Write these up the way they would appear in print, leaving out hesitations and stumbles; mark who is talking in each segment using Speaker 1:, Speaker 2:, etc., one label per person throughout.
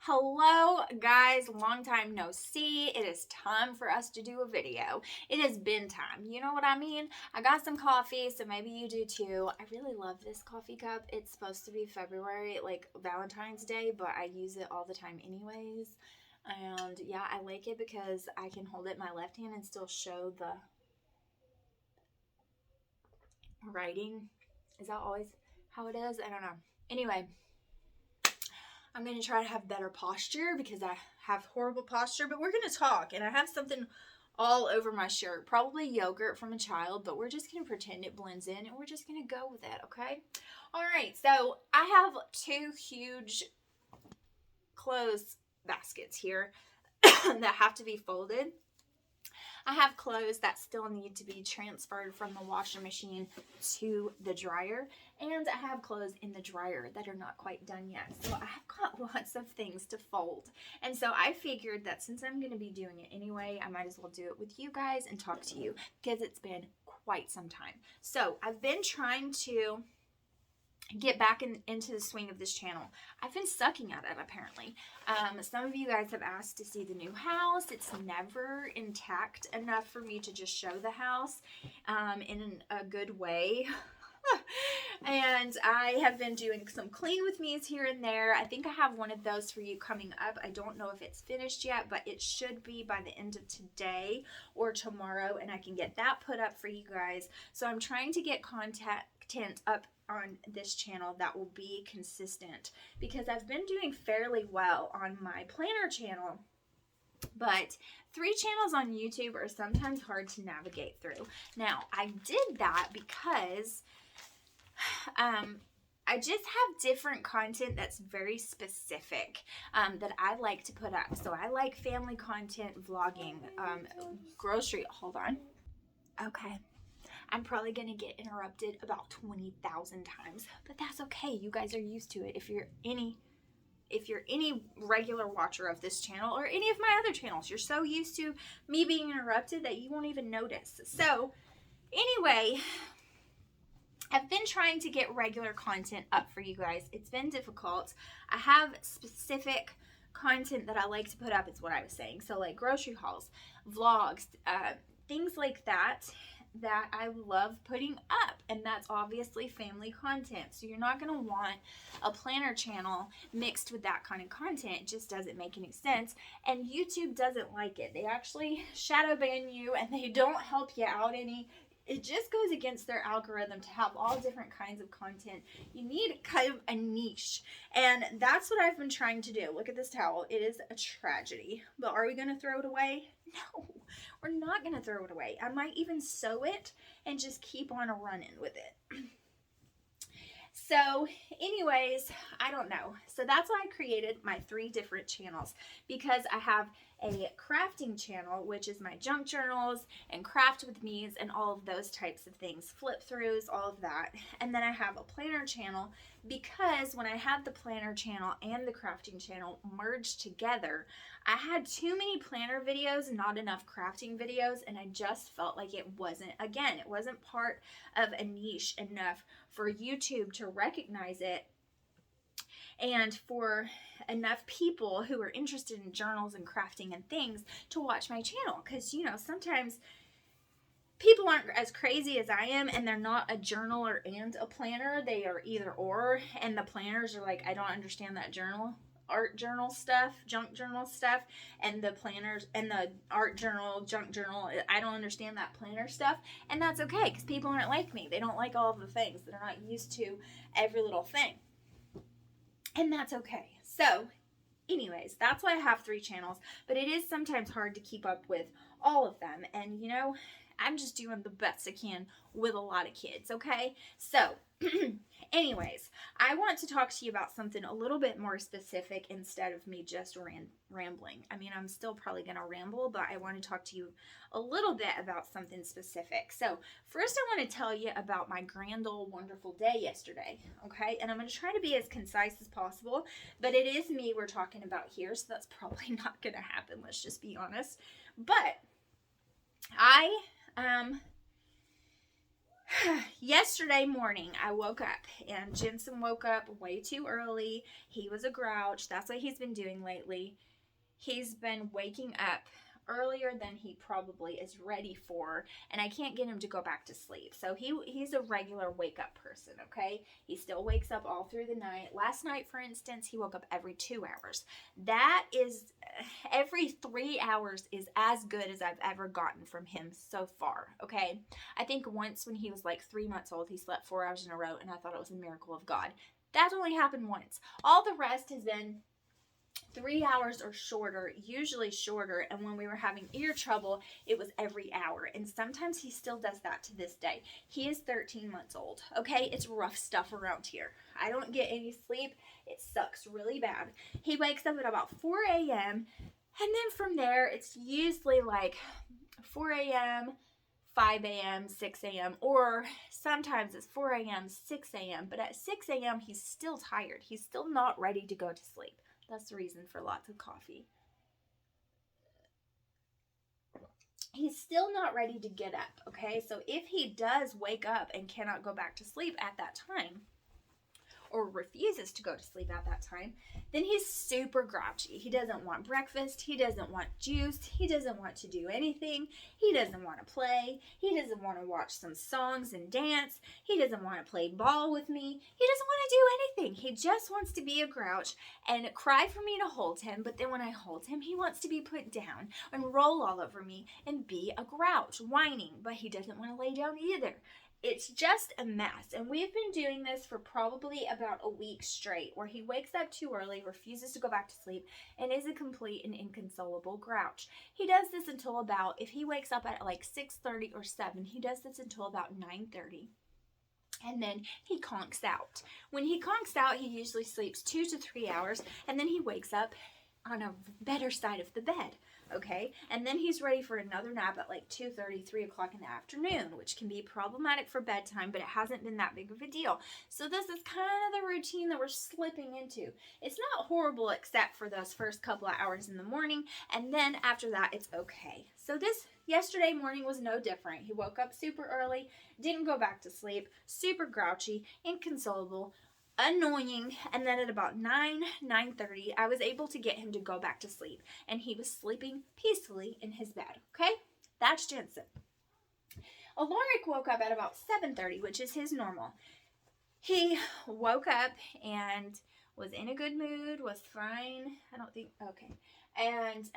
Speaker 1: Hello guys, long time no see. It is time for us to do a video. It has been time, you know what I mean? I got some coffee, so maybe you do too. I really love this coffee cup. It's supposed to be February, like Valentine's Day, but I use it all the time anyways. And yeah, I like it because I can hold it in my left hand and still show the writing. Is that always how it is? I don't know. Anyway, I'm going to try to have better posture because I have horrible posture, but we're going to talk. And I have something all over my shirt, probably yogurt from a child, but we're just going to pretend it blends in and we're just going to go with it, okay? All right, so I have two huge clothes baskets here that have to be folded. I have clothes that still need to be transferred from the washing machine to the dryer, and I have clothes in the dryer that are not quite done yet. So I have got lots of things to fold. And so I figured that since I'm going to be doing it anyway, I might as well do it with you guys and talk to you because it's been quite some time. So I've been trying to get back into the swing of this channel. I've been sucking at it, apparently. Some of you guys have asked to see the new house. It's never intact enough for me to just show the house in a good way. And I have been doing some clean with me's here and there. I think I have one of those for you coming up. I don't know if it's finished yet, but it should be by the end of today or tomorrow, and I can get that put up for you guys. So I'm trying to get content up on this channel that will be consistent because I've been doing fairly well on my planner channel, but 3 channels on YouTube are sometimes hard to navigate through. Now, I did that because I just have different content that's very specific that I like to put up. So I like family content, vlogging, grocery. Hold on. Okay. I'm probably going to get interrupted about 20,000 times, but that's okay. You guys are used to it. If you're any regular watcher of this channel or any of my other channels, you're so used to me being interrupted that you won't even notice. So anyway, I've been trying to get regular content up for you guys. It's been difficult. I have specific content that I like to put up, is what I was saying. So like grocery hauls, vlogs, things like that I love putting up, and that's obviously family content. So you're not going to want a planner channel mixed with that kind of content. It just doesn't make any sense, and YouTube doesn't like it. They actually shadow ban you, and they don't help you out any. It just goes against their algorithm to have all different kinds of content. You need kind of a niche, and that's what I've been trying to do. Look at this towel. It is a tragedy, but are we going to throw it away? No, we're not going to throw it away. I might even sew it and just keep on running with it. So anyways, I don't know. So that's why I created my 3 different channels, because I have a crafting channel, which is my junk journals and craft with me's and all of those types of things, flip throughs, all of that. And then I have a planner channel because when I had the planner channel and the crafting channel merged together, I had too many planner videos, not enough crafting videos, and I just felt like it wasn't part of a niche enough for YouTube to recognize it and for enough people who are interested in journals and crafting and things to watch my channel. Because, you know, sometimes people aren't as crazy as I am, and they're not a journaler and a planner. They are either or, and the planners are like, I don't understand that art journal stuff, junk journal stuff, and the planners and the art journal, junk journal, I don't understand that planner stuff. And that's okay, because people aren't like me. They don't like all of the things. They're not used to every little thing, and that's okay. So anyways, that's why I have 3 channels, but it is sometimes hard to keep up with all of them. And you know, I'm just doing the best I can with a lot of kids, okay? So anyways, I want to talk to you about something a little bit more specific instead of me just rambling. I mean, I'm still probably going to ramble, but I want to talk to you a little bit about something specific. So first I want to tell you about my grand old wonderful day yesterday, okay? And I'm going to try to be as concise as possible, but it is me we're talking about here, so that's probably not going to happen, let's just be honest. But Yesterday morning, I woke up and Jensen woke up way too early. He was a grouch. That's what he's been doing lately. He's been waking up earlier than he probably is ready for, and I can't get him to go back to sleep. So he's a regular wake up person, okay? He still wakes up all through the night. Last night, for instance, he woke up every 2 hours. That is, every 3 hours is as good as I've ever gotten from him so far, okay? I think once when he was like 3 months old, he slept 4 hours in a row, and I thought it was a miracle of God. That only happened once. All the rest has been 3 hours or shorter, usually shorter. And when we were having ear trouble, it was every hour. And sometimes he still does that to this day. He is 13 months old. Okay, it's rough stuff around here. I don't get any sleep. It sucks really bad. He wakes up at about 4 a.m. And then from there, it's usually like 4 a.m., 5 a.m., 6 a.m., or sometimes it's 4 a.m., 6 a.m. But at 6 a.m., he's still tired. He's still not ready to go to sleep. That's the reason for lots of coffee. He's still not ready to get up, okay? So if he does wake up and cannot go back to sleep at that time, or refuses to go to sleep at that time, then he's super grouchy. He doesn't want breakfast. He doesn't want juice. He doesn't want to do anything. He doesn't want to play. He doesn't want to watch some songs and dance. He doesn't want to play ball with me. He doesn't want to do anything. He just wants to be a grouch and cry for me to hold him. But then when I hold him, he wants to be put down and roll all over me and be a grouch, whining. But he doesn't want to lay down either. It's just a mess. And we've been doing this for probably about a week straight, where he wakes up too early, refuses to go back to sleep, and is a complete and inconsolable grouch. He does this until about, if he wakes up at like 6:30 or 7, he does this until about 9:30. And then he conks out. When he conks out, he usually sleeps 2 to 3 hours, and then he wakes up on a better side of the bed. Okay, and then he's ready for another nap at like 2:30, 3 o'clock in the afternoon, which can be problematic for bedtime, but it hasn't been that big of a deal. So this is kind of the routine that we're slipping into. It's not horrible except for those first couple of hours in the morning, and then after that, it's okay. So this yesterday morning was no different. He woke up super early, didn't go back to sleep, super grouchy, inconsolable, annoying, and then at about 9:30 I was able to get him to go back to sleep, and he was sleeping peacefully in his bed. Okay, that's Jensen. Alaric woke up at about 7:30, which is his normal. He woke up and was in a good mood, was fine. And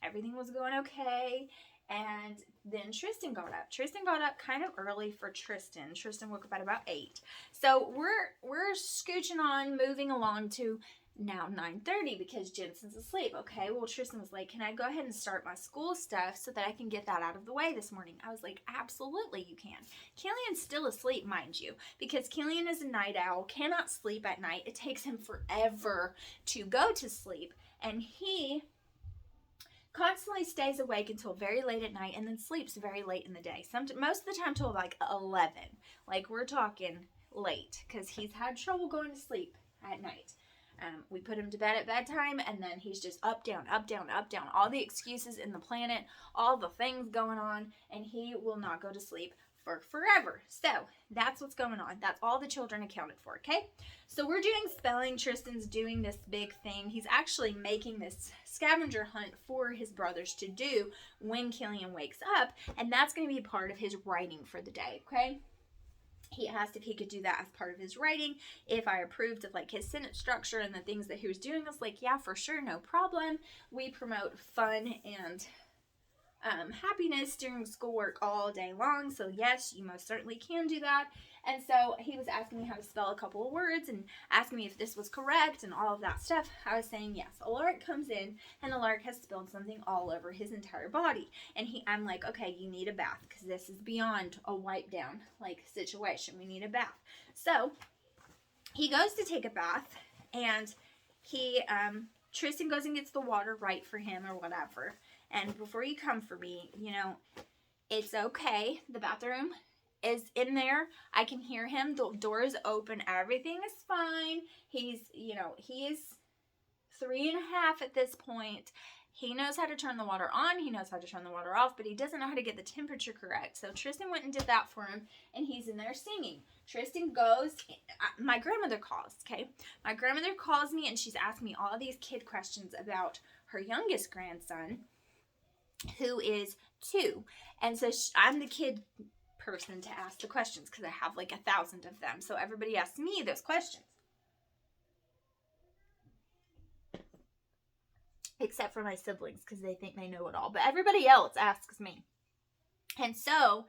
Speaker 1: everything was going okay. And then Tristan got up. Tristan got up kind of early for Tristan. Tristan woke up at about 8. So we're scooching on, moving along to now 9:30 because Jensen's asleep. Okay, well, Tristan was like, can I go ahead and start my school stuff so that I can get that out of the way this morning? I was like, absolutely you can. Killian's still asleep, mind you, because Killian is a night owl, cannot sleep at night. It takes him forever to go to sleep, and he constantly stays awake until very late at night and then sleeps very late in the day. Most of the time till like 11. Like, we're talking late because he's had trouble going to sleep at night. We put him to bed at bedtime, and then he's just up, down, up, down, up, down. All the excuses in the planet, all the things going on, and he will not go to sleep for forever. So that's what's going on. That's all the children accounted for, okay? So we're doing spelling. Tristan's doing this big thing. He's actually making this scavenger hunt for his brothers to do when Killian wakes up, and that's going to be part of his writing for the day, okay? He asked if he could do that as part of his writing, if I approved of like his sentence structure and the things that he was doing. I was like, yeah, for sure, no problem. We promote fun and happiness during schoolwork all day long, so yes, you most certainly can do that. And so he was asking me how to spell a couple of words and asking me if this was correct and all of that stuff. I was saying yes. Alaric comes in, and Alaric has spilled something all over his entire body, and I'm like, okay, you need a bath because this is beyond a wipe down like situation. We need a bath. So he goes to take a bath, and Tristan goes and gets the water right for him or whatever. And before you come for me, it's okay. The bathroom is in there. I can hear him. The door is open. Everything is fine. He is 3.5 at this point. He knows how to turn the water on, he knows how to turn the water off, but he doesn't know how to get the temperature correct. So Tristan went and did that for him, and he's in there singing. Tristan goes, my grandmother calls, okay? My grandmother calls me, and she's asking me all these kid questions about her youngest grandson, who is 2. And so I'm the kid person to ask the questions because I have like 1,000 of them. So everybody asks me those questions. Except for my siblings because they think they know it all. But everybody else asks me. And so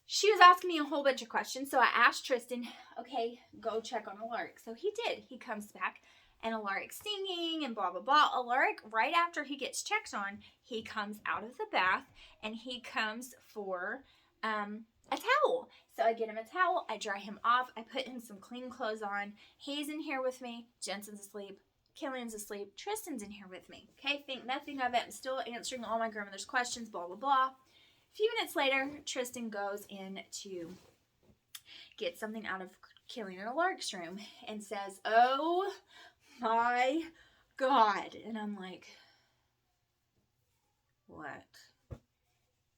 Speaker 1: she was asking me a whole bunch of questions. So I asked Tristan, okay, go check on Alaric. So he did. He comes back and Alaric's singing and blah, blah, blah. Alaric, right after he gets checked on, he comes out of the bath and he comes for a towel. So I get him a towel, I dry him off, I put him some clean clothes on. He's in here with me. Jensen's asleep. Killian's asleep. Tristan's in here with me. Okay, think nothing of it. I'm still answering all my grandmother's questions, blah, blah, blah. A few minutes later, Tristan goes in to get something out of Killian and Alaric's room and says, oh my God. And I'm like, what?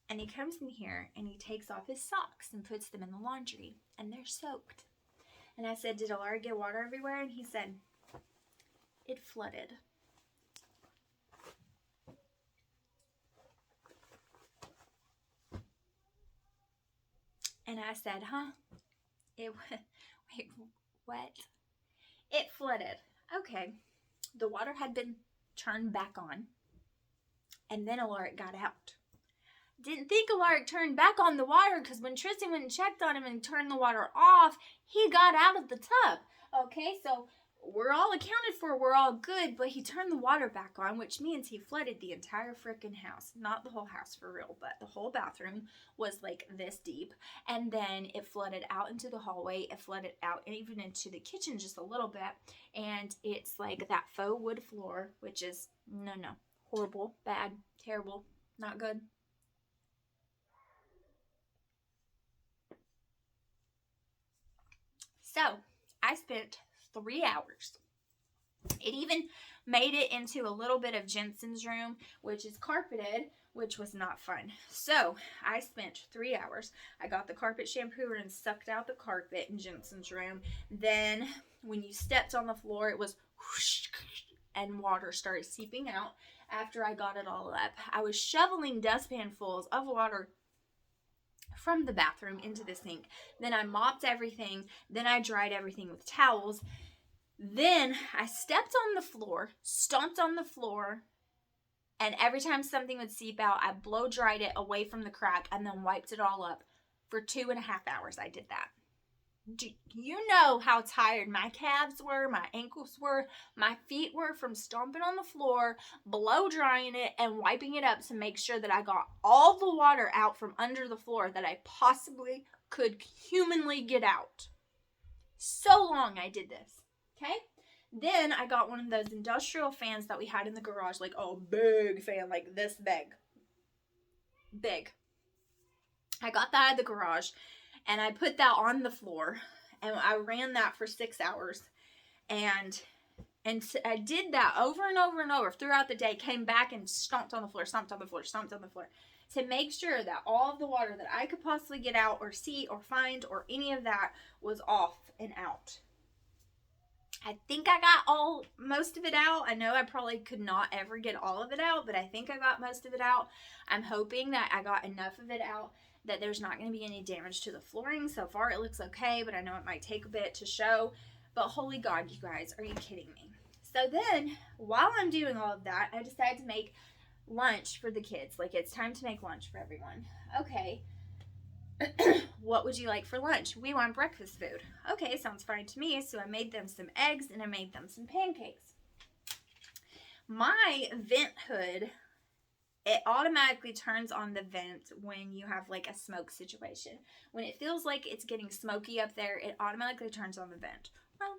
Speaker 1: And he comes in here and he takes off his socks and puts them in the laundry and they're soaked. And I said, did Alaric get water everywhere? And he said, it flooded. And I said, huh? Wait, what? It flooded. Okay. The water had been turned back on. And then Alaric got out. Didn't think Alaric turned back on the water because when Tristan went and checked on him and turned the water off, he got out of the tub. Okay, so we're all accounted for, we're all good, but he turned the water back on, which means he flooded the entire freaking house. Not the whole house for real, but the whole bathroom was like this deep. And then it flooded out into the hallway. It flooded out even into the kitchen just a little bit. And it's like that faux wood floor, which is, no, horrible, bad, terrible, not good. So I spent 3 hours. It even made it into a little bit of Jensen's room, which is carpeted, which was not fun. So I spent 3 hours. I got the carpet shampooer and sucked out the carpet in Jensen's room. Then when you stepped on the floor, it was whoosh, and water started seeping out after I got it all up. I was shoveling dustpanfuls of water from the bathroom into the sink. Then I mopped everything. Then I dried everything with towels. Then I stepped on the floor, stomped on the floor, and every time something would seep out, I blow dried it away from the crack and then wiped it all up. For 2.5 hours I did that. Do you know how tired my calves were, my ankles were, my feet were from stomping on the floor, blow drying it, and wiping it up to make sure that I got all the water out from under the floor that I possibly could humanly get out. So long I did this, okay? Then I got one of those industrial fans that we had in the garage, like a big fan, like this big. Big. I got that out of the garage. And I put that on the floor, and I ran that for 6 hours, and I did that over and over and over throughout the day, came back and stomped on the floor, stomped on the floor, stomped on the floor, to make sure that all of the water that I could possibly get out or see or find or any of that was off and out. I think I got most of it out. I know I probably could not ever get all of it out, but I think I got most of it out. I'm hoping that I got enough of it out that there's not going to be any damage to the flooring. So far it looks okay, but I know it might take a bit to show. But holy God, you guys, are you kidding me? So then, while I'm doing all of that, I decided to make lunch for the kids. Like, it's time to make lunch for everyone. Okay. What would you like for lunch? We want breakfast food. Okay, sounds fine to me. So I made them some eggs and I made them some pancakes. My vent hood, it automatically turns on the vent when you have like a smoke situation. When it feels like it's getting smoky up there, it automatically turns on the vent. Well,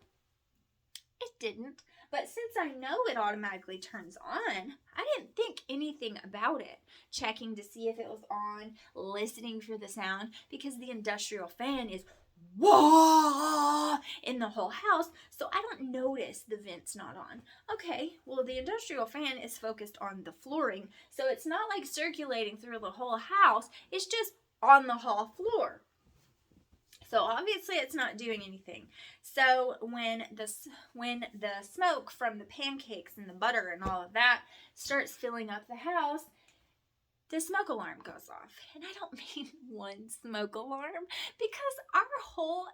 Speaker 1: it didn't. But since I know it automatically turns on, I didn't think anything about it. Checking to see if it was on, listening for the sound, because the industrial fan is whoa in the whole house, so I don't notice the vents not on. Okay, well, the industrial fan is focused on the flooring, so it's not like circulating through the whole house, it's just on the hall floor. So obviously it's not doing anything. So when the smoke from the pancakes and the butter and all of that starts filling up the house, the smoke alarm goes off. And I don't mean one smoke alarm, because our whole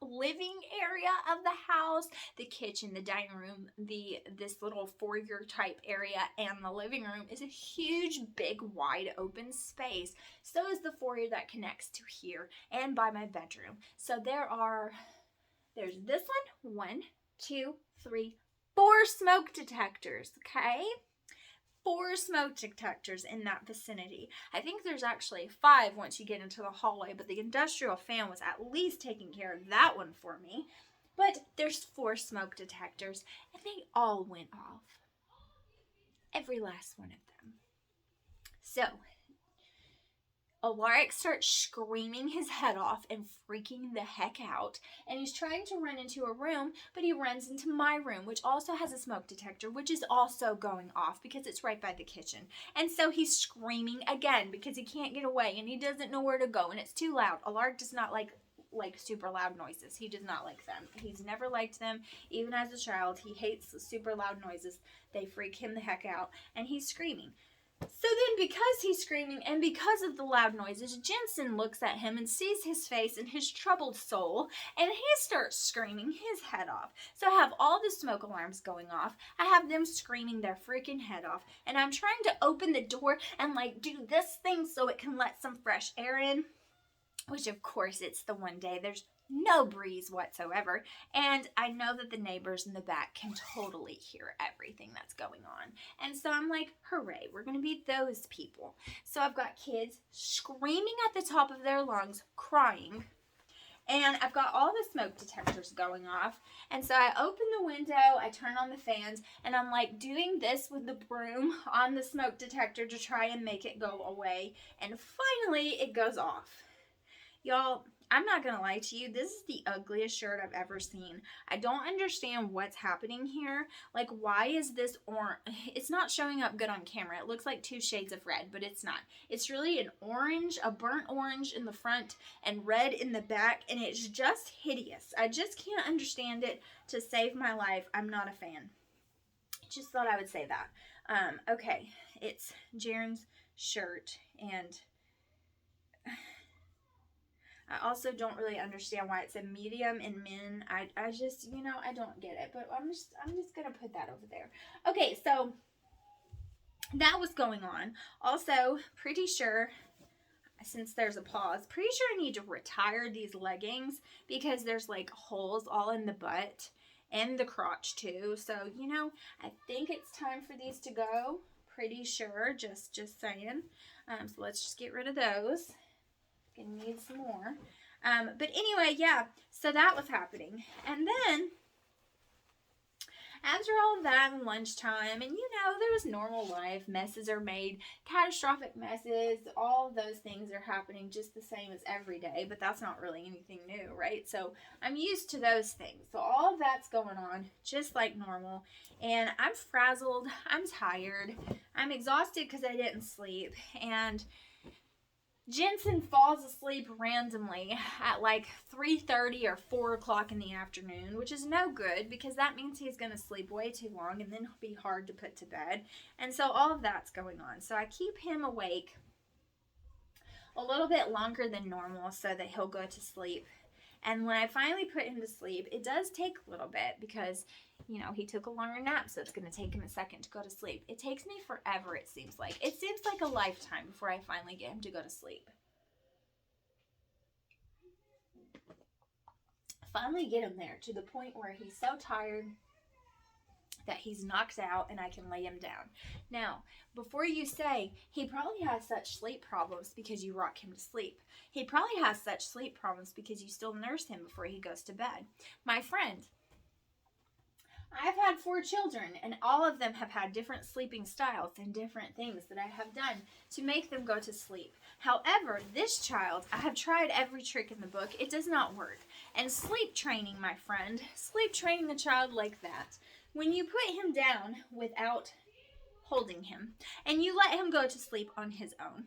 Speaker 1: living area of the house, the kitchen, the dining room, this little foyer type area, and the living room is a huge, big, wide open space. So is the foyer that connects to here and by my bedroom. So there's this one, 2, 3, 4 smoke detectors, okay? 4 smoke detectors in that vicinity. I think there's actually 5 once you get into the hallway, but the industrial fan was at least taking care of that one for me. But there's 4 smoke detectors, and they all went off. Every last one of them. So Alaric starts screaming his head off and freaking the heck out, and he's trying to run into a room, but he runs into my room, which also has a smoke detector, which is also going off because it's right by the kitchen. And so he's screaming again because he can't get away and he doesn't know where to go, and it's too loud. Alaric does not like super loud noises. He does not like them. He's never liked them. Even as a child, he hates super loud noises. They freak him the heck out, and he's screaming. So then, because he's screaming and because of the loud noises, Jensen looks at him and sees his face and his troubled soul, and he starts screaming his head off. So I have all the smoke alarms going off. I have them screaming their freaking head off, and I'm trying to open the door and do this thing so it can let some fresh air in, which of course it's the one day there's no breeze whatsoever, and I know that the neighbors in the back can totally hear everything that's going on. And so I'm like, hooray, we're gonna be those people. So I've got kids screaming at the top of their lungs, crying, and I've got all the smoke detectors going off. And so I open the window, I turn on the fans, and I'm doing this with the broom on the smoke detector to try and make it go away, and finally it goes off. Y'all, I'm not gonna lie to you, this is the ugliest shirt I've ever seen. I don't understand what's happening here. Why is this orange? It's not showing up good on camera. It looks like 2 shades of red, but it's not. It's really an orange, a burnt orange in the front and red in the back, and it's just hideous. I just can't understand it. To save my life, I'm not a fan. Just thought I would say that. Okay, it's Jaren's shirt, and I also don't really understand why it's a medium in men. I just, I don't get it. But I'm just going to put that over there. Okay, so that was going on. Also, pretty sure, since there's a pause, pretty sure I need to retire these leggings because there's holes all in the butt and the crotch too. So, I think it's time for these to go. Pretty sure, just saying. So let's just get rid of those. Gonna need some more. But anyway, yeah, so that was happening. And then, after all of that and lunchtime, and there was normal life, messes are made, catastrophic messes, all of those things are happening just the same as every day, but that's not really anything new, right? So I'm used to those things. So all of that's going on just like normal, and I'm frazzled, I'm tired, I'm exhausted because I didn't sleep, and Jensen falls asleep randomly at 3:30 or 4 o'clock in the afternoon, which is no good because that means he's going to sleep way too long and then he'll be hard to put to bed. And so all of that's going on. So I keep him awake a little bit longer than normal so that he'll go to sleep. And when I finally put him to sleep, it does take a little bit because, he took a longer nap, so it's going to take him a second to go to sleep. It takes me forever, it seems like. It seems like a lifetime before I finally get him to go to sleep. Finally get him there to the point where he's so tired that he's knocked out and I can lay him down. Now, before you say, he probably has such sleep problems because you rock him to sleep. He probably has such sleep problems because you still nurse him before he goes to bed. My friend, I've had 4 children, and all of them have had different sleeping styles and different things that I have done to make them go to sleep. However, this child, I have tried every trick in the book. It does not work. And sleep training, my friend, sleep training a child like that, when you put him down without holding him, and you let him go to sleep on his own,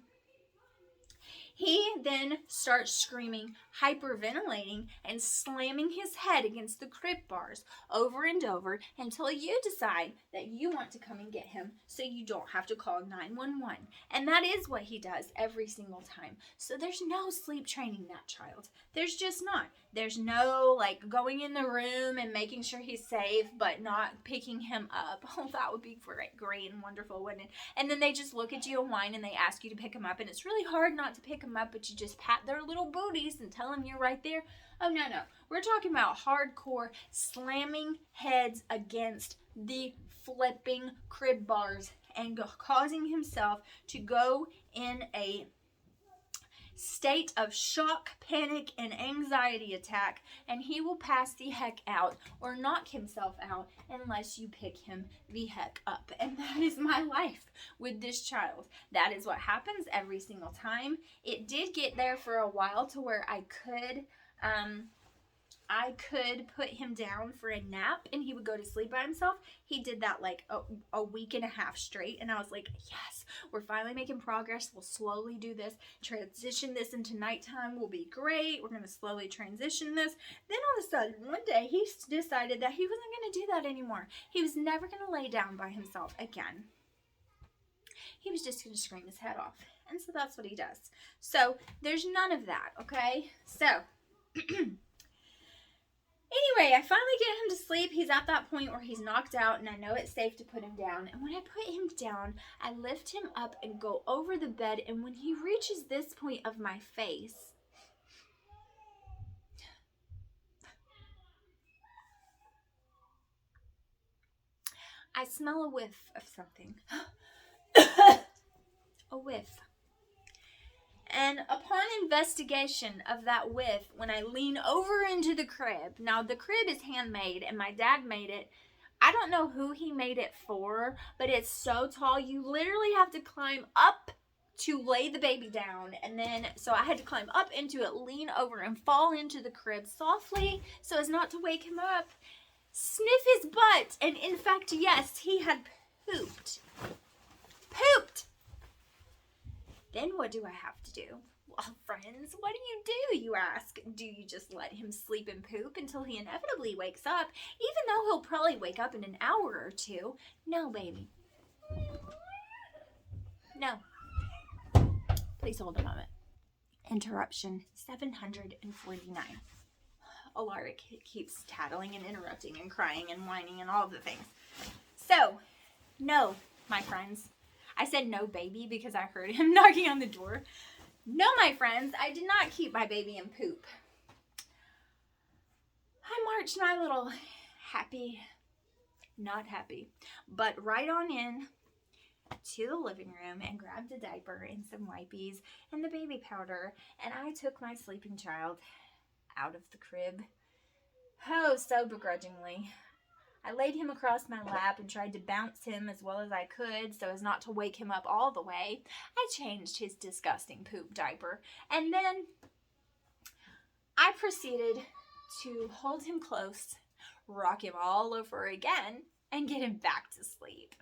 Speaker 1: he then starts screaming, hyperventilating, and slamming his head against the crib bars over and over until you decide that you want to come and get him so you don't have to call 911. And that is what he does every single time. So there's no sleep training that child. There's just not. There's no like going in the room and making sure he's safe but not picking him up. Oh, that would be great and wonderful, wouldn't it? And then they just look at you and whine and they ask you to pick him up, and it's really hard not to pick him up, but you just pat their little booties and tell them you're right there. Oh, no. We're talking about hardcore slamming heads against the flipping crib bars and causing himself to go in a state of shock, panic, and anxiety attack, and he will pass the heck out or knock himself out unless you pick him the heck up. And that is my life with this child. That is what happens every single time. It did get there for a while to where I could put him down for a nap and he would go to sleep by himself. He did that like a week and a half straight, and I was like, yes, we're finally making progress. We'll slowly do this, transition this into nighttime will be great. We're going to slowly transition this. Then all of a sudden one day he decided that he wasn't going to do that anymore. He was never going to lay down by himself again. He was just going to scream his head off. And so that's what he does. So there's none of that, okay? So anyway, I finally get him to sleep. He's at that point where he's knocked out, and I know it's safe to put him down. And when I put him down, I lift him up and go over the bed. And when he reaches this point of my face, I smell a whiff of something. A whiff. And upon investigation of that whiff, when I lean over into the crib, now the crib is handmade and my dad made it. I don't know who he made it for, but it's so tall. You literally have to climb up to lay the baby down. And then, so I had to climb up into it, lean over and fall into the crib softly so as not to wake him up, sniff his butt. And in fact, yes, he had pooped. Then what do I have to do? Well, friends, what do? You ask. Do you just let him sleep and poop until he inevitably wakes up, even though he'll probably wake up in an hour or two? No, baby. No. Please hold a moment. Interruption 749. Alaric keeps tattling and interrupting and crying and whining and all of the things. So, no, my friends. I said no, baby, because I heard him knocking on the door. No, my friends, I did not keep my baby in poop. I marched my little not happy, but right on in to the living room and grabbed a diaper and some wipies and the baby powder, and I took my sleeping child out of the crib. Oh, so begrudgingly. I laid him across my lap and tried to bounce him as well as I could so as not to wake him up all the way. I changed his disgusting poop diaper, and then I proceeded to hold him close, rock him all over again, and get him back to sleep.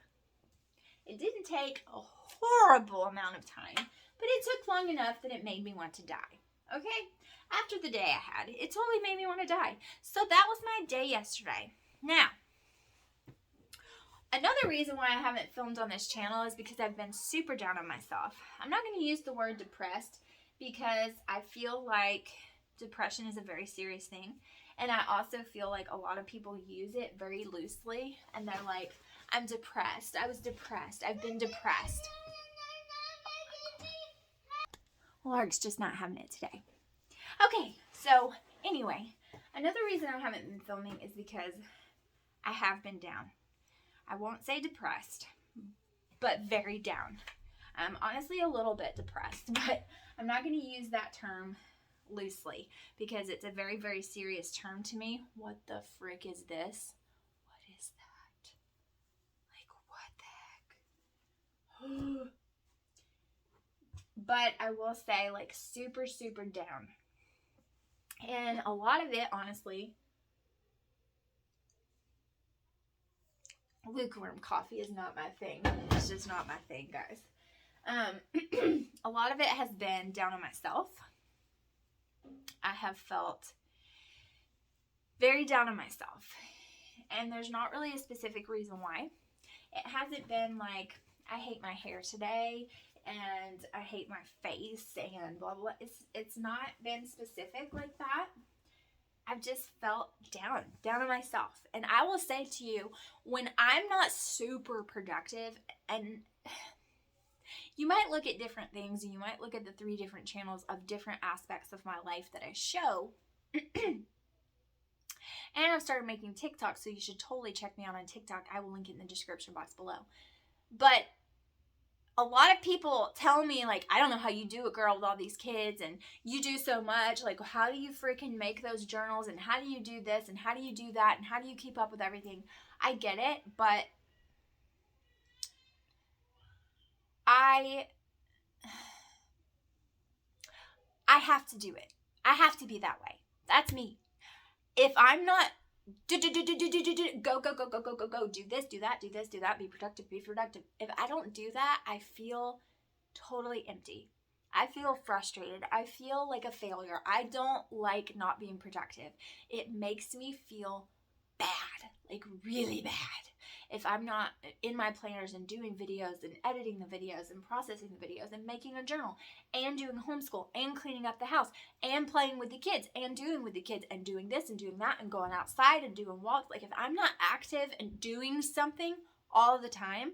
Speaker 1: It didn't take a horrible amount of time, but it took long enough that it made me want to die. Okay? After the day I had, it totally made me want to die. So that was my day yesterday. Now, another reason why I haven't filmed on this channel is because I've been super down on myself. I'm not going to use the word depressed because I feel like depression is a very serious thing. And I also feel like a lot of people use it very loosely. And they're like, I'm depressed. I was depressed. I've been depressed. Larg's just not having it today. Okay, so anyway, another reason I haven't been filming is because I have been down. I won't say depressed, but very down. I'm honestly a little bit depressed, but I'm not going to use that term loosely because it's a very, very serious term to me. What the frick is this? What is But I will say, like, super, super down. And a lot of it, honestly, lukewarm coffee is not my thing. It's just not my thing, guys. A lot of it has been down on myself. I have felt very down on myself. And there's not really a specific reason why. It hasn't been like, I hate my hair today and I hate my face and blah, blah. It's not been specific like that. I've just felt down on myself. And I will say to you, when I'm not super productive, and you might look at different things, and you might look at the 3 different channels of different aspects of my life that I show. And I've started making TikTok, so you should totally check me out on TikTok. I will link it in the description box below. But a lot of people tell me, like, I don't know how you do it, girl, with all these kids, and you do so much. Like, how do you freaking make those journals, and how do you do this, and how do you do that, and how do you keep up with everything? I get it, but I have to do it. I have to be that way. That's me. If I'm not go, do this, do that, do this, do that, be productive. If I don't do that, I feel totally empty. I feel frustrated. I feel like a failure. I don't like not being productive. It makes me feel bad, like really bad. If I'm not in my planners and doing videos and editing the videos and processing the videos and making a journal and doing homeschool and cleaning up the house and playing with the kids and doing with the kids and doing this and doing that and going outside and doing walks, like if I'm not active and doing something all the time,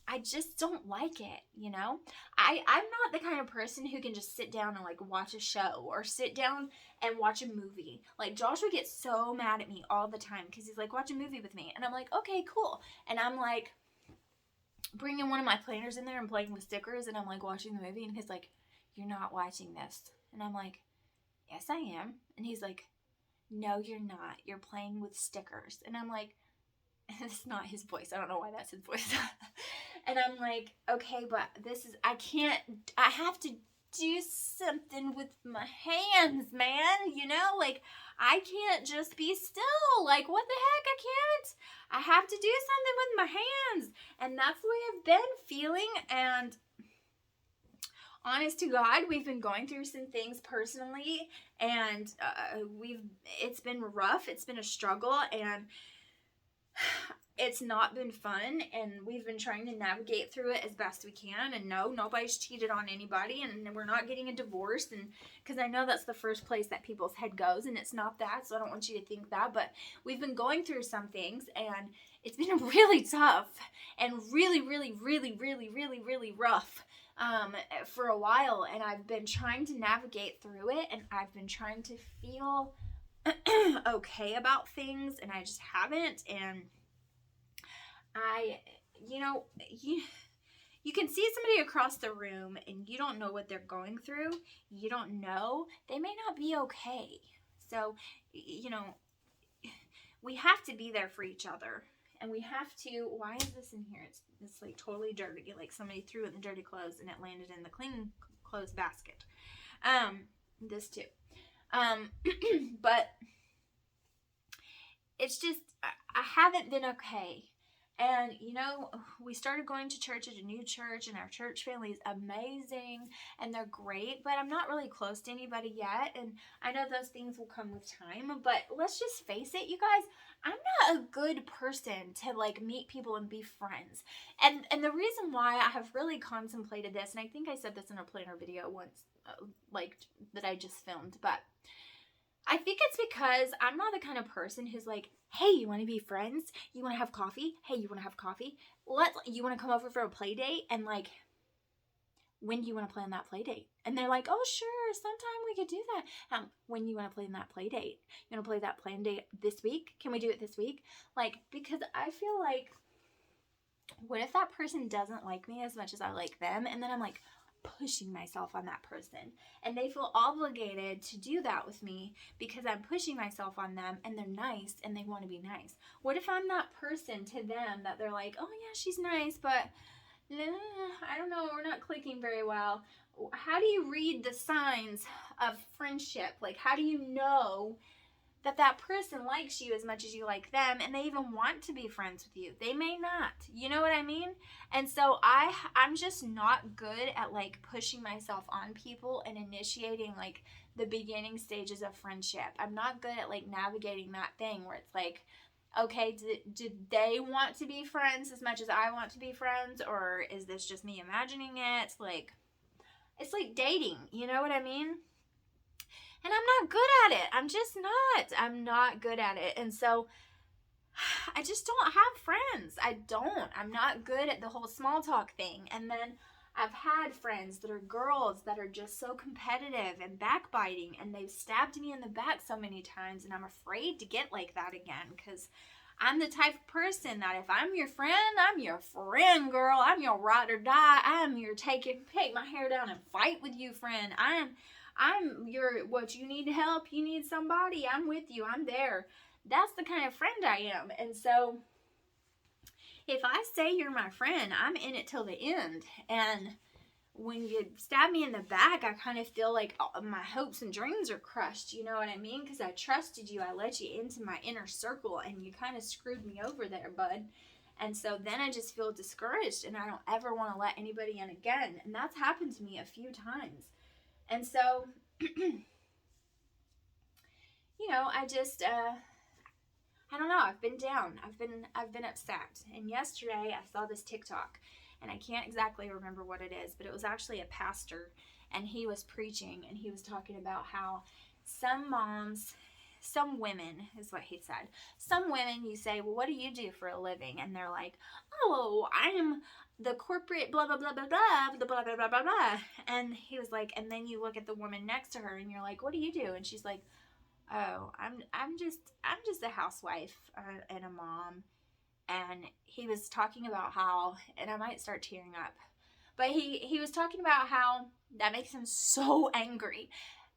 Speaker 1: I just don't like it, you know? I'm not the kind of person who can just sit down and like watch a show or sit down and watch a movie. Like Joshua gets so mad at me all the time because he's like, watch a movie with me. And I'm like, okay, cool. And I'm like bringing one of my planners in there and playing with stickers and I'm like watching the movie and he's like, you're not watching this. And I'm like, yes, I am. And he's like, no, you're not. You're playing with stickers. And I'm like, it's not his voice. I don't know why that's his voice. And I'm like, okay, but I have to do something with my hands, man. You know, like, I can't just be still. Like, what the heck? I can't. I have to do something with my hands. And that's the way I've been feeling. And honest to God, we've been going through some things personally. And it's been rough. It's been a struggle. And it's not been fun, and we've been trying to navigate through it as best we can. And no, nobody's cheated on anybody, and we're not getting a divorce, and because I know that's the first place that people's head goes, and it's not that, so I don't want you to think that. But we've been going through some things, and it's been really tough and really, really, really, really, really, really rough for a while. And I've been trying to navigate through it, and I've been trying to feel okay about things, and I just haven't. And you can see somebody across the room and you don't know what they're going through. You don't know. They may not be okay. So, we have to be there for each other. And we have to, why is this in here? It's like totally dirty. Like somebody threw it in the dirty clothes and it landed in the clean clothes basket. This too. But it's just, I haven't been okay. And, we started going to church at a new church, and our church family is amazing, and they're great, but I'm not really close to anybody yet, and I know those things will come with time, but let's just face it, you guys, I'm not a good person to, like, meet people and be friends. And the reason why I have really contemplated this, and I think I said this in a planner video once, that I just filmed, but I think it's because I'm not the kind of person who's like, hey, you want to be friends? You want to have coffee? Hey, you want to have coffee? You want to come over for a play date? And like, when do you want to plan that play date? And they're like, oh, sure, sometime we could do that. When do you want to plan that play date? You want to play that plan date this week? Can we do it this week? Like, because I feel like, what if that person doesn't like me as much as I like them? And then I'm like, pushing myself on that person, and they feel obligated to do that with me because I'm pushing myself on them, and they're nice and they want to be nice. What if I'm that person to them that they're like, oh yeah, she's nice, but I don't know, we're not clicking very well. How do you read the signs of friendship? Like, how do you know that that person likes you as much as you like them, and they even want to be friends with you? They may not. You know what I mean? And so I'm just not good at like pushing myself on people and initiating like the beginning stages of friendship. I'm not good at like navigating that thing where it's like, okay, did they want to be friends as much as I want to be friends, or is this just me imagining it? Like, it's like dating, you know what I mean? And I'm not good at it. I'm just not. I'm not good at it. And so I just don't have friends. I don't. I'm not good at the whole small talk thing. And then I've had friends that are girls that are just so competitive and backbiting, and they've stabbed me in the back so many times, and I'm afraid to get like that again, because I'm the type of person that if I'm your friend, I'm your friend, girl. I'm your ride or die. I'm your take my hair down and fight with you, friend. I'm your, what you need help, you need somebody, I'm with you, I'm there. That's the kind of friend I am. And so if I say you're my friend, I'm in it till the end. And when you stab me in the back, I kind of feel like my hopes and dreams are crushed. You know what I mean? Because I trusted you. I let you into my inner circle, and you kind of screwed me over there, bud. And so then I just feel discouraged, and I don't ever want to let anybody in again. And that's happened to me a few times. And so, you know, I just, I don't know. I've been down. I've been upset. And yesterday I saw this TikTok, and I can't exactly remember what it is, but it was actually a pastor, and he was preaching, and he was talking about how some moms, some women is what he said. Some women, you say, well, what do you do for a living? And they're like, oh, I'm the corporate blah blah blah blah blah blah blah blah blah blah. And he was like, and then you look at the woman next to her, and you're like, what do you do? And she's like, oh, I'm just a housewife and a mom. And he was talking about how, and I might start tearing up, but he was talking about how that makes him so angry,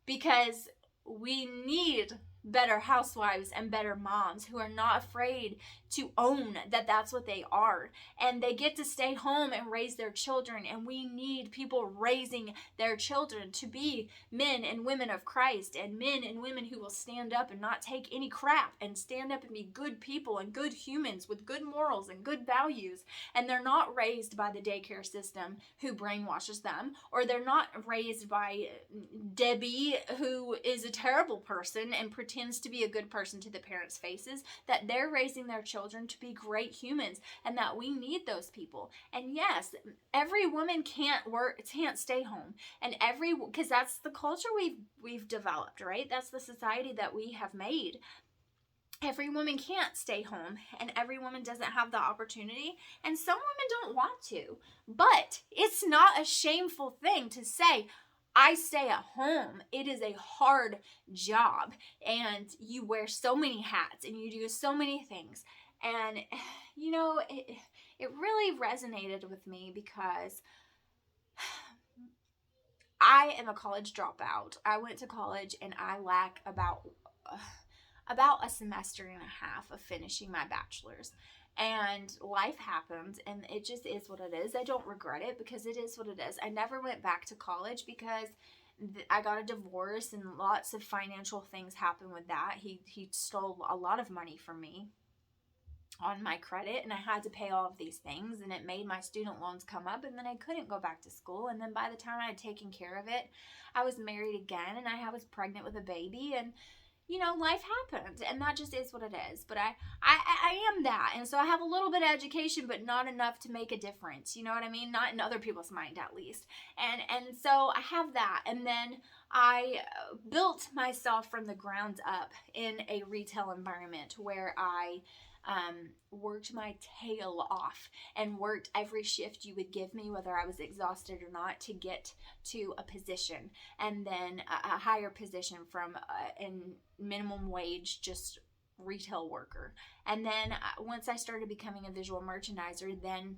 Speaker 1: because we need better housewives and better moms who are not afraid to own that that's what they are, and they get to stay home and raise their children. And we need people raising their children to be men and women of Christ, and men and women who will stand up and not take any crap, and stand up and be good people and good humans with good morals and good values. And they're not raised by the daycare system who brainwashes them, or they're not raised by Debbie, who is a terrible person and pretends to be a good person to the parents' faces. That they're raising their children to be great humans, and that we need those people. And yes, every woman can't stay home, and because that's the culture we've developed, right? That's the society that we have made. Every woman can't stay home, and every woman doesn't have the opportunity, and some women don't want to. But it's not a shameful thing to say, I stay at home. It is a hard job, and you wear so many hats, and you do so many things. And, you know, it really resonated with me, because I am a college dropout. I went to college, and I lack about a semester and a half of finishing my bachelor's. And life happened, and it just is what it is. I don't regret it, because it is what it is. I never went back to college because I got a divorce, and lots of financial things happened with that. He stole a lot of money from me on my credit, and I had to pay all of these things, and it made my student loans come up, and then I couldn't go back to school. And then by the time I had taken care of it, I was married again, and I was pregnant with a baby, and you know, life happened, and that just is what it is. But I am that, and so I have a little bit of education, but not enough to make a difference. You know what I mean? Not in other people's mind, at least. And so I have that, and then I built myself from the ground up in a retail environment where I worked my tail off and worked every shift you would give me, whether I was exhausted or not, to get to a position, and then a higher position from in minimum wage, just retail worker. And then once I started becoming a visual merchandiser, then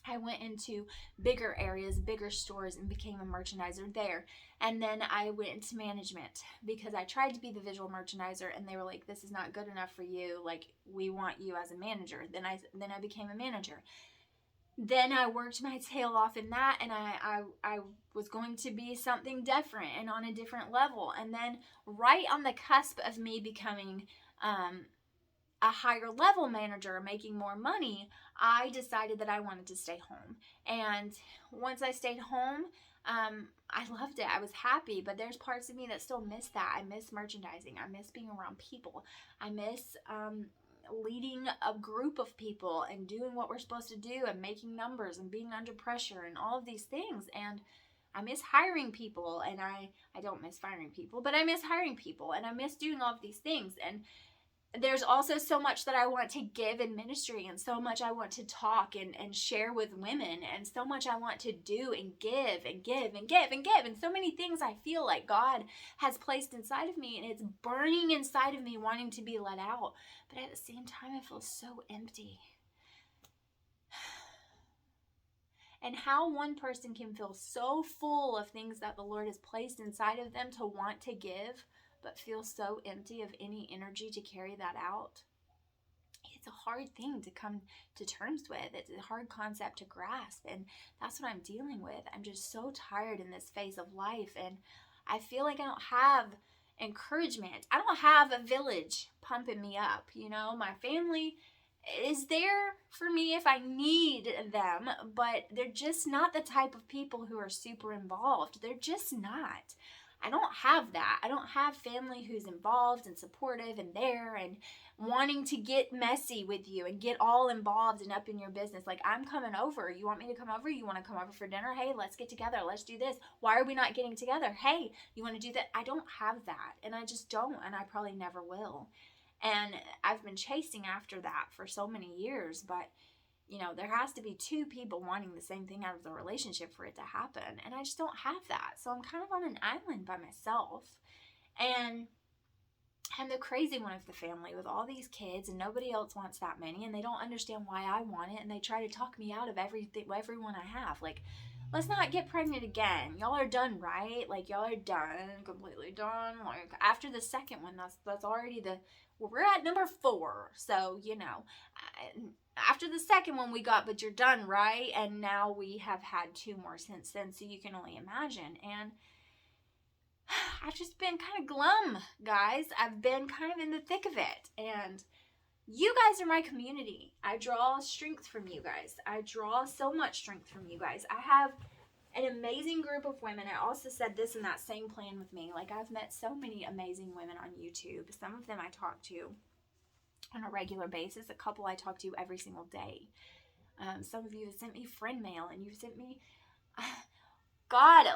Speaker 1: I went into bigger areas, bigger stores, and became a merchandiser there. And then I went into management, because I tried to be the visual merchandiser, and they were like, this is not good enough for you. Like, we want you as a manager. Then I became a manager. then I worked my tail off in that, and I was going to be something different and on a different level. And then right on the cusp of me becoming a higher level manager, making more money, I decided that I wanted to stay home. And once I stayed home, I loved it. I was happy, but there's parts of me that still miss that. I miss merchandising. I miss being around people. I miss leading a group of people and doing what we're supposed to do and making numbers and being under pressure and all of these things. And I miss hiring people, and I don't miss firing people, but I miss hiring people, and I miss doing all of these things. And there's also so much that I want to give in ministry, and so much I want to talk and share with women, and so much I want to do and give and give and give and give, and so many things I feel like God has placed inside of me, and it's burning inside of me wanting to be let out. But at the same time, I feel so empty. And how one person can feel so full of things that the Lord has placed inside of them to want to give, but feel so empty of any energy to carry that out. It's a hard thing to come to terms with. It's a hard concept to grasp, and that's what I'm dealing with. I'm just so tired in this phase of life, and I feel like I don't have encouragement. I don't have a village pumping me up. My family is there for me if I need them, but they're just not the type of people who are super involved. They're just not. I don't have that. I don't have family who's involved and supportive and there and wanting to get messy with you and get all involved and up in your business. Like, I'm coming over. You want me to come over? You want to come over for dinner? Hey, let's get together. Let's do this. Why are we not getting together? Hey, you want to do that? I don't have that. And I just don't. And I probably never will. And I've been chasing after that for so many years. But there has to be two people wanting the same thing out of the relationship for it to happen. And I just don't have that. So I'm kind of on an island by myself. And I'm the crazy one of the family with all these kids, and nobody else wants that many. And they don't understand why I want it. And they try to talk me out of everyone I have. Like, let's not get pregnant again. Y'all are done, right? Like, y'all are done, completely done. Like, after the second one, that's already we're at number 4. So, after the second one we got, but you're done, right? And now we have had 2 more since then, so you can only imagine. And I've just been kind of glum, guys. I've been kind of in the thick of it. And you guys are my community. I draw strength from you guys. I draw so much strength from you guys. I have an amazing group of women. I also said this in that same plan with me. Like, I've met so many amazing women on YouTube. Some of them I talk to on a regular basis. A couple I talk to every single day. Some of you have sent me friend mail, and you've sent me, God,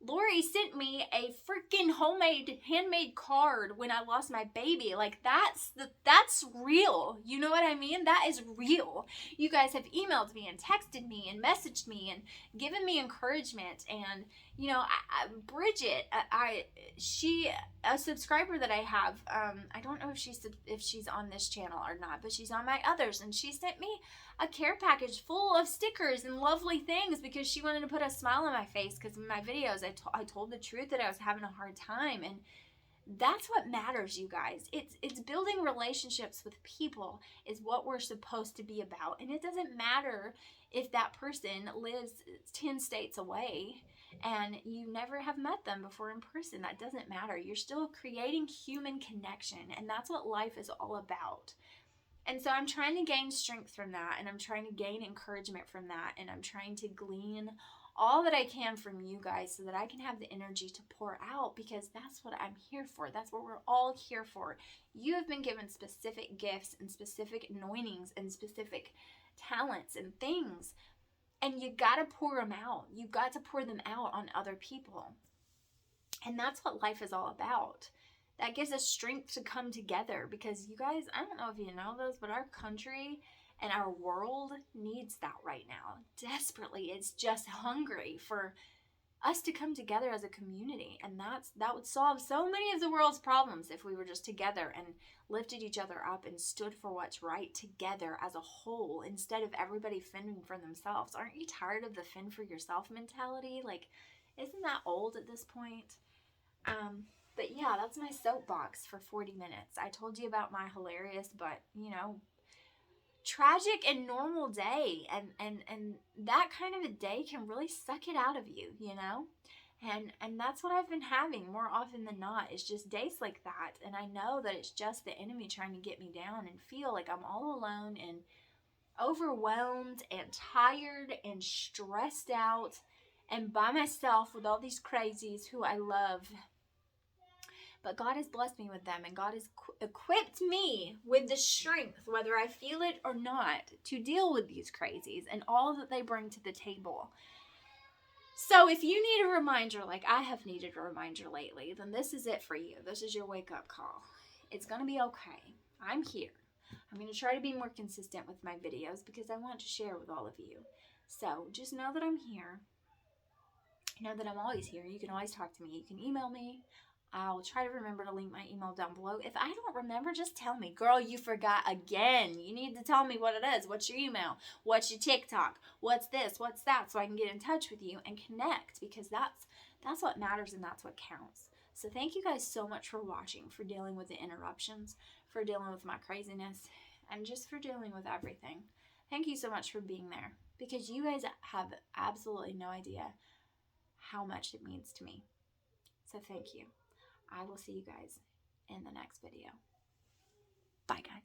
Speaker 1: Lori sent me a freaking handmade card when I lost my baby. Like, that's real. You know what I mean? That is real. You guys have emailed me and texted me and messaged me and given me encouragement. And Bridget, a subscriber that I have, I don't know if she's on this channel or not, but she's on my others, and she sent me a care package full of stickers and lovely things because she wanted to put a smile on my face, because in my videos I told the truth that I was having a hard time. And that's what matters, you guys. It's building relationships with people is what we're supposed to be about. And it doesn't matter if that person lives 10 states away and you never have met them before in person. That doesn't matter. You're still creating human connection, and that's what life is all about. And so I'm trying to gain strength from that, and I'm trying to gain encouragement from that, and I'm trying to glean all that I can from you guys so that I can have the energy to pour out, because that's what I'm here for. That's what we're all here for. You have been given specific gifts and specific anointings and specific talents and things, and you got to pour them out. You got to pour them out on other people. And that's what life is all about. That gives us strength to come together, because you guys, I don't know if you know this, but our country and our world needs that right now. Desperately. It's just hungry for us to come together as a community. And that would solve so many of the world's problems if we were just together and lifted each other up and stood for what's right together as a whole, instead of everybody fending for themselves. Aren't you tired of the fend for yourself mentality? Like, isn't that old at this point? But yeah, that's my soapbox for 40 minutes. I told you about my hilarious but, tragic and normal day, and that kind of a day can really suck it out of you, you know. And that's what I've been having more often than not. It's just days like that, and I know that it's just the enemy trying to get me down and feel like I'm all alone and overwhelmed and tired and stressed out and by myself with all these crazies who I love. But God has blessed me with them, and God has equipped me with the strength, whether I feel it or not, to deal with these crazies and all that they bring to the table. So if you need a reminder, like I have needed a reminder lately, then this is it for you. This is your wake-up call. It's going to be okay. I'm here. I'm going to try to be more consistent with my videos because I want to share with all of you. So just know that I'm here. Know that I'm always here. You can always talk to me. You can email me. I'll try to remember to link my email down below. If I don't remember, just tell me. Girl, you forgot again. You need to tell me what it is. What's your email? What's your TikTok? What's this? What's that? So I can get in touch with you and connect, because that's what matters and that's what counts. So thank you guys so much for watching, for dealing with the interruptions, for dealing with my craziness, and just for dealing with everything. Thank you so much for being there, because you guys have absolutely no idea how much it means to me. So thank you. I will see you guys in the next video. Bye, guys.